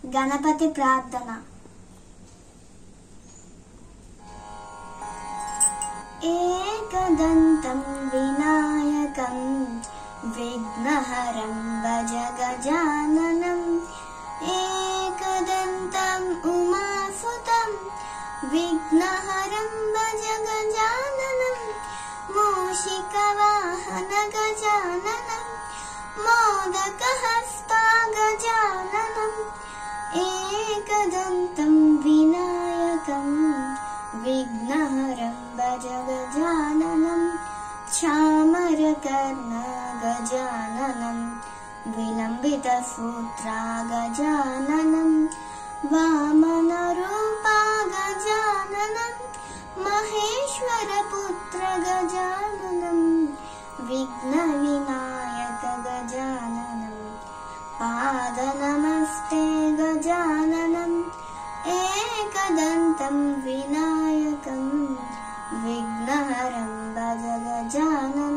గణపతి ప్రార్థన. ఏకదంతం వినాయకం విఘ్నహరం భజ గజాననం. ఏకదంతం ఉమాసుతం విఘ్నహరం భజ గజాననం. మూషికవాహన గజాననం మోదకహస్తా గజాననం. ఏకదంతం వినాయకం విఘ్నహరం భజ గజాననం. చామరకర్ణ గజాననం విలంబిత సూత్రా గజాననం. వామన రూపా గజాననం మహేశ్వర పుత్ర గజాననం. విఘ్న వినాయక గజాననం పాద నమస్తే గజాననం. ఏకదంతం వినాయకం విఘ్నహరం భజ గజాననం.